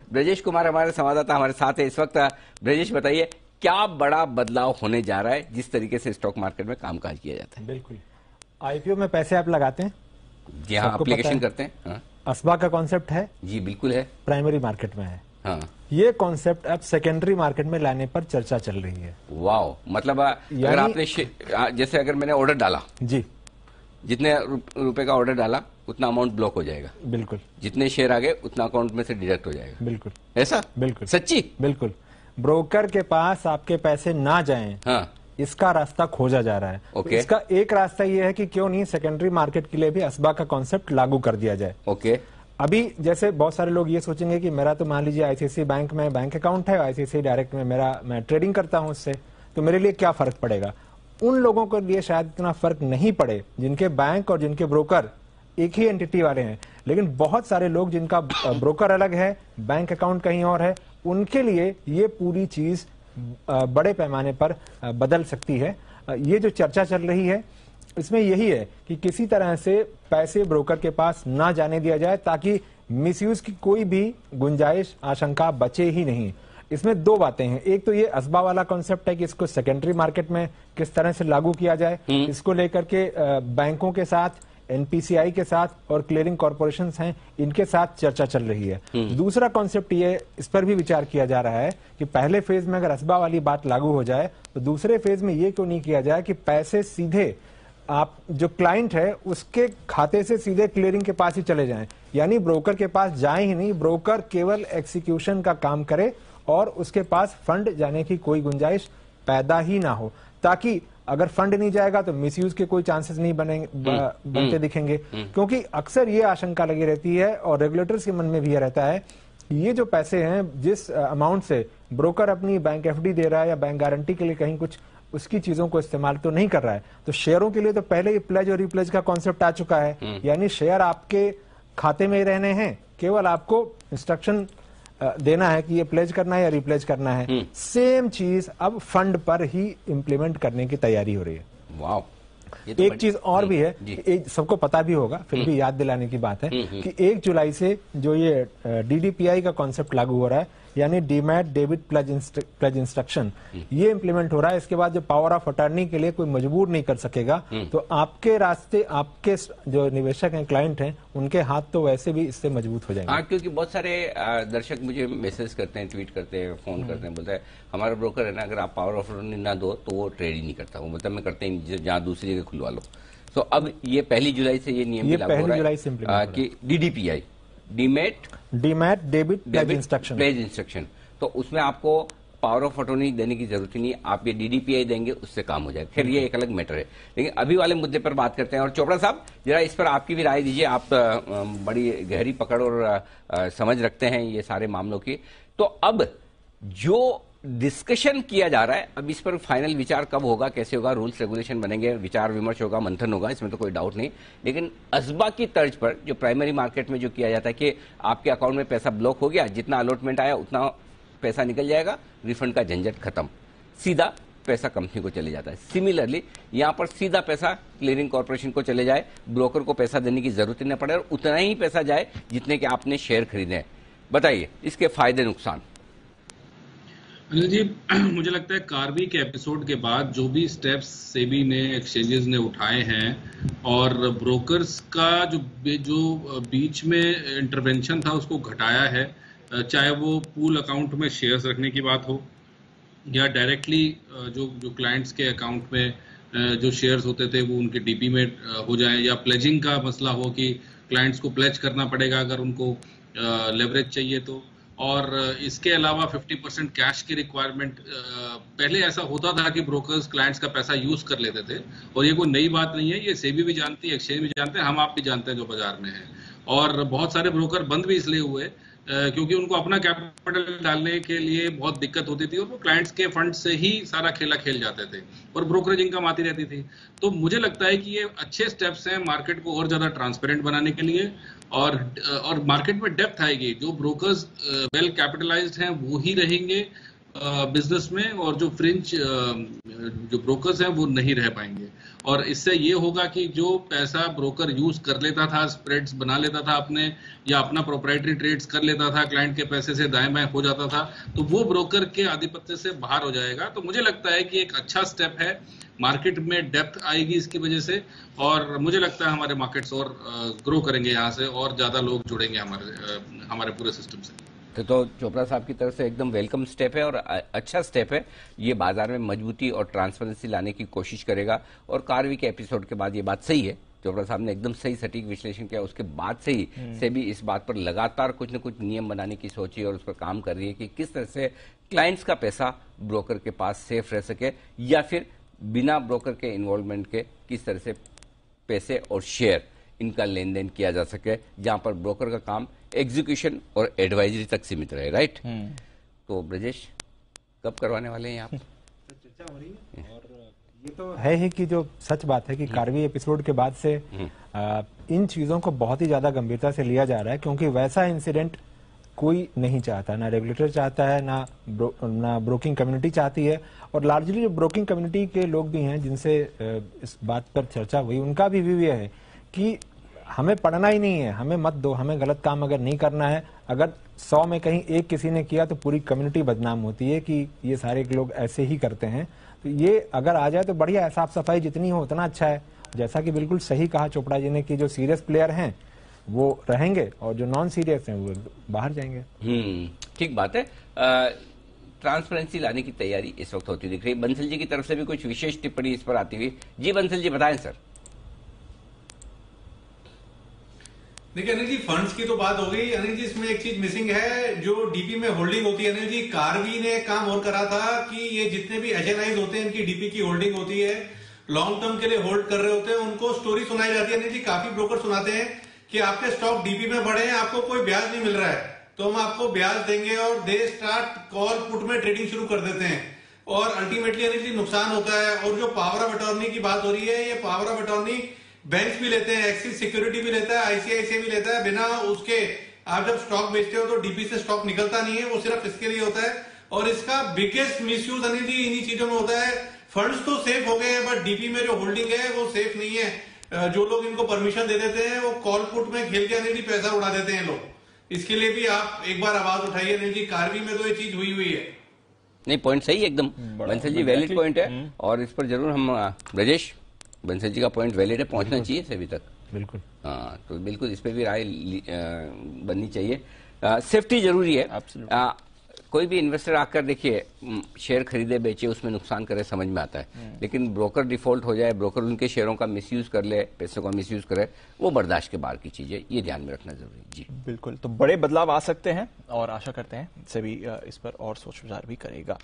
ब्रजेश कुमार हमारे संवाददाता हमारे साथ है इस वक्त। ब्रजेश, बताइए क्या बड़ा बदलाव होने जा रहा है जिस तरीके से स्टॉक मार्केट में कामकाज किया जाता है? बिल्कुल, आईपीओ में पैसे आप लगाते हैं जी हाँ, एप्लीकेशन करते हैं। हाँ। असबा का कॉन्सेप्ट है जी बिल्कुल है, प्राइमरी मार्केट में है। हाँ। ये कॉन्सेप्ट अब सेकेंडरी मार्केट में लाने पर चर्चा चल रही है। वाह, मतलब अगर आपने जैसे अगर मैंने ऑर्डर डाला जी, जितने रुपए का ऑर्डर डाला उतना अमाउंट ब्लॉक हो जाएगा। बिल्कुल। जितने शेयर आ गए उतना अकाउंट में से डिडक्ट हो जाएगा। बिल्कुल ऐसा? बिल्कुल सच्ची? बिल्कुल। ब्रोकर के पास आपके पैसे ना जाएं, हाँ। इसका रास्ता खोजा जा रहा है। ओके। इसका एक रास्ता ये है कि क्यों नहीं सेकेंडरी मार्केट के लिए भी असबा का कॉन्सेप्ट लागू कर दिया जाए। ओके। अभी जैसे बहुत सारे लोग ये सोचेंगे कि मेरा तो मान लीजिए आईसीआईसीआई बैंक में बैंक अकाउंट है, आईसीआईसीआई डायरेक्ट में मैं ट्रेडिंग करता हूं उससे, तो मेरे लिए क्या फर्क पड़ेगा? उन लोगों के लिए शायद इतना फर्क नहीं पड़े जिनके बैंक और जिनके ब्रोकर एक ही एंटिटी वाले हैं, लेकिन बहुत सारे लोग जिनका ब्रोकर अलग है, बैंक अकाउंट कहीं और है, उनके लिए ये पूरी चीज बड़े पैमाने पर बदल सकती है। ये जो चर्चा चल रही है इसमें यही है कि किसी तरह से पैसे ब्रोकर के पास ना जाने दिया जाए ताकि मिसयूज की कोई भी गुंजाइश आशंका बचे ही नहीं। इसमें दो बातें हैं, एक तो ये असबा वाला कॉन्सेप्ट है कि इसको सेकेंडरी मार्केट में किस तरह से लागू किया जाए, इसको लेकर के बैंकों के साथ, एनपीसीआई के साथ और क्लियरिंग कॉर्पोरेशन हैं इनके साथ चर्चा चल रही है। दूसरा कॉन्सेप्ट ये, इस पर भी विचार किया जा रहा है कि पहले फेज में अगर असबा वाली बात लागू हो जाए तो दूसरे फेज में ये क्यों नहीं किया जाए कि पैसे सीधे आप जो क्लाइंट है उसके खाते से सीधे क्लियरिंग के पास ही चले जाएं, यानी ब्रोकर के पास जाए ही नहीं, ब्रोकर केवल एग्जीक्यूशन का काम करे और उसके पास फंड जाने की कोई गुंजाइश पैदा ही ना हो, ताकि अगर फंड नहीं जाएगा तो मिसयूज के कोई चांसेस नहीं बनते दिखेंगे। क्योंकि अक्सर ये आशंका लगी रहती है और रेगुलेटर्स के मन में भी यह रहता है, ये जो पैसे हैं जिस अमाउंट से ब्रोकर अपनी बैंक एफडी दे रहा है या बैंक गारंटी के लिए कहीं कुछ उसकी चीजों को इस्तेमाल तो नहीं कर रहा है, तो शेयरों के लिए तो पहले ही प्लेज और रिप्लेज का कॉन्सेप्ट आ चुका है, यानी शेयर आपके खाते में ही रहने हैं, केवल आपको इंस्ट्रक्शन देना है कि ये प्लेज करना है या रिप्लेज करना है। सेम चीज अब फंड पर ही इंप्लीमेंट करने की तैयारी हो रही है। वाह, एक चीज और भी है, सबको पता भी होगा, फिर भी याद दिलाने की बात है कि 1 जुलाई से जो ये डीडीपीआई का कॉन्सेप्ट लागू हो रहा है, यानी डीमैट डेबिट प्लेज इंस्ट्रक्शन, ये इंप्लीमेंट हो रहा है। इसके बाद जो पावर ऑफ अटर्नी के लिए कोई मजबूर नहीं कर सकेगा, तो आपके रास्ते, आपके जो निवेशक हैं, क्लाइंट हैं, उनके हाथ तो वैसे भी इससे मजबूत हो जाएंगे। क्योंकि बहुत सारे दर्शक मुझे मैसेज करते हैं, ट्वीट करते हैं, फोन करते हैं, बोलते हैं हमारा ब्रोकर है ना, अगर आप पावर ऑफ अटर्नी ना दो तो वो ट्रेड ही नहीं करता, वो मतलब मैं करते ही जहाँ दूसरी जगह खुलवा लो। तो अब ये 1 जुलाई से ये नियम लागू हो रहा है कि DDPI, demat debit pledge instruction, तो उसमें आपको पावर ऑफ अटॉर्नी देने की जरूरत ही नहीं, आप ये डीडीपीआई देंगे उससे काम हो जाएगा। खैर ये एक अलग मैटर है, लेकिन अभी वाले मुद्दे पर बात करते हैं। और चोपड़ा साहब, जरा इस पर आपकी भी राय दीजिए, आप बड़ी गहरी पकड़ और समझ रखते हैं ये सारे मामलों की। तो अब जो डिस्कशन किया जा रहा है, अब इस पर फाइनल विचार कब होगा, कैसे होगा, रूल्स रेगुलेशन बनेंगे, विचार विमर्श होगा, मंथन होगा, इसमें तो कोई डाउट नहीं। लेकिन असबा की तर्ज पर जो प्राइमरी मार्केट में जो किया जाता है कि आपके अकाउंट में पैसा ब्लॉक हो गया, जितना अलॉटमेंट आया उतना पैसा निकल जाएगा, रिफंड का झंझट खत्म, सीधा पैसा कंपनी को चले जाता है। सिमिलरली यहां पर सीधा पैसा क्लियरिंग कॉर्पोरेशन को चले जाए, ब्रोकर को पैसा देने की जरूरत ही न पड़े और उतना ही पैसा जाए जितने के आपने शेयर खरीदे हैं। बताइए इसके फायदे नुकसान। अनिल जी, मुझे लगता है कार्बी के एपिसोड के बाद जो भी स्टेप्स सेबी ने, एक्सचेंजेस ने उठाए हैं और ब्रोकर्स का जो बीच में इंटरवेंशन था उसको घटाया है, चाहे वो पूल अकाउंट में शेयर्स रखने की बात हो या डायरेक्टली जो क्लाइंट्स के अकाउंट में जो शेयर्स होते थे वो उनके डीपी में हो जाए, या प्लेजिंग का मसला हो कि क्लाइंट्स को प्लेज करना पड़ेगा अगर उनको लेवरेज चाहिए तो, और इसके अलावा 50% कैश की रिक्वायरमेंट। पहले ऐसा होता था कि ब्रोकर्स क्लाइंट्स का पैसा यूज कर लेते थे, और ये कोई नई बात नहीं है, ये सेबी भी जानती है, एक्सचेंज भी जानते हैं, हम आप भी जानते हैं जो बाजार में है। और बहुत सारे ब्रोकर बंद भी इसलिए हुए क्योंकि उनको अपना कैपिटल डालने के लिए बहुत दिक्कत होती थी और वो क्लाइंट्स के फंड से ही सारा खेला खेल जाते थे और ब्रोकरेज इनकम आती रहती थी। तो मुझे लगता है कि ये अच्छे स्टेप्स हैं मार्केट को और ज्यादा ट्रांसपेरेंट बनाने के लिए, और मार्केट में डेप्थ आएगी। जो ब्रोकर्स वेल कैपिटलाइज्ड हैं वो ही रहेंगे, बिजनेस में, और जो फ्रिंज जो ब्रोकर्स हैं वो नहीं रह पाएंगे। और इससे ये होगा कि जो पैसा ब्रोकर यूज कर लेता था, स्प्रेड्स बना लेता था अपने, या अपना प्रोप्राइटरी ट्रेड्स कर लेता था, क्लाइंट के पैसे से दाएं बाएं हो जाता था, तो वो ब्रोकर के आधिपत्य से बाहर हो जाएगा। तो मुझे लगता है कि एक अच्छा स्टेप है, मार्केट में डेप्थ आएगी इसकी वजह से, और मुझे लगता है हमारे मार्केट्स और ग्रो करेंगे यहाँ से, और ज्यादा लोग जुड़ेंगे हमारे पूरे सिस्टम से। तो चोपड़ा साहब की तरफ से एकदम वेलकम स्टेप है और अच्छा स्टेप है। ये बाजार में मजबूती और ट्रांसपेरेंसी लाने की कोशिश करेगा। और कारवी के एपिसोड के बाद ये बात सही है, चोपड़ा साहब ने एकदम सही सटीक विश्लेषण किया। उसके बाद से ही सेबी इस बात पर लगातार कुछ न कुछ नियम बनाने की सोची और उस पर काम कर रही है कि किस तरह से क्लाइंट्स का पैसा ब्रोकर के पास सेफ रह सके, या फिर बिना ब्रोकर के इन्वॉल्वमेंट के किस तरह से पैसे और शेयर इनका लेन देन किया जा सके, जहां पर ब्रोकर का काम एग्जीक्यूशन और एडवाइजरी तक सीमित रहे। राइट। तो ब्रजेश, कब करवाने वाले हैं आप? चर्चा हो रही है, और ये तो है ही कि जो सच बात है कि कारवी एपिसोड के बाद से इन चीजों को बहुत ही ज्यादा गंभीरता से लिया जा रहा है, क्योंकि वैसा इंसिडेंट कोई नहीं चाहता, ना रेगुलेटर चाहता है, ना ब्रोकिंग कम्युनिटी चाहती है। और लार्जली जो ब्रोकिंग कम्युनिटी के लोग भी हैं जिनसे इस बात पर चर्चा हुई, उनका भी व्यू यह है कि हमें पढ़ना ही नहीं है, हमें मत दो, हमें गलत काम अगर नहीं करना है, अगर 100 में कहीं एक किसी ने किया तो पूरी कम्युनिटी बदनाम होती है कि ये सारे लोग ऐसे ही करते हैं। तो ये अगर आ जाए तो बढ़िया है, साफ सफाई जितनी हो उतना अच्छा है। जैसा कि बिल्कुल सही कहा चोपड़ा जी ने कि जो सीरियस प्लेयर हैं वो रहेंगे और जो नॉन सीरियस हैं वो बाहर जाएंगे। ठीक बात है। ट्रांसपेरेंसी लाने की तैयारी इस वक्त होती दिख रही है। बंसल जी की तरफ से भी कुछ विशेष टिप्पणी इस पर आती हुई। जी बंसल जी, बताएं सर। देखिए अनिल जी, फंड्स की तो बात हो गई। अनिल जी, इसमें एक चीज मिसिंग है, जो डीपी में होल्डिंग होती है। अनिल जी, कारवी ने काम और करा था कि ये जितने भी एचएनआईज होते हैं, इनकी डीपी की होल्डिंग होती है, लॉन्ग टर्म के लिए होल्ड कर रहे होते हैं, उनको स्टोरी सुनाई जाती है। अनिल जी, काफी ब्रोकर सुनाते हैं कि आपके स्टॉक डीपी में बढ़े हैं, आपको कोई ब्याज नहीं मिल रहा है, तो हम आपको ब्याज देंगे, और दे स्टार्ट कॉल पुट में ट्रेडिंग शुरू कर देते हैं, और अल्टीमेटली अनिल जी नुकसान होता है। और जो पावर ऑफ अटॉर्नी की बात हो रही है, ये पावर ऑफ अटॉर्नी बैंक भी लेते हैं, एक्सिस सिक्योरिटी भी लेता है, आईसीआईसीआई भी लेता है। बिना उसके आप जब स्टॉक बेचते हो तो डीपी से स्टॉक निकलता नहीं है, वो सिर्फ इसके लिए होता है। और इसका बिगेस्ट मिसयूज अनिल जी इन्हीं चीजों में होता है। फंड्स तो सेफ हो गए हैं, बट डीपी में जो होल्डिंग है वो सेफ नहीं है। जो लोग इनको परमिशन दे देते हैं वो कॉल पुट में खेल के अनिल जी पैसा उड़ा देते हैं लोग। इसके लिए भी आप एक बार आवाज उठाइए अनिल जी, कारवी में तो ये चीज हुई है। नहीं, पॉइंट सही है एकदम, बंसल जी, वैलिड पॉइंट है, और इस पर जरूर हम ब्रजेश, बंसल जी का पॉइंट वैलिड है, पहुंचना चाहिए सभी तक। बिल्कुल। हाँ, तो बिल्कुल इस पे भी राय बननी चाहिए। सेफ्टी जरूरी है। कोई भी इन्वेस्टर आकर देखिए शेयर खरीदे बेचे, उसमें नुकसान करे, समझ में आता है, लेकिन ब्रोकर डिफॉल्ट हो जाए, ब्रोकर उनके शेयरों का मिसयूज कर ले, पैसों का मिसयूज करे, वो बर्दाश्त के बाहर की चीज है। ये ध्यान में रखना जरूरी है। जी बिल्कुल। तो बड़े बदलाव आ सकते हैं और आशा करते हैं सेबी इस पर और सोच विचार भी करेगा।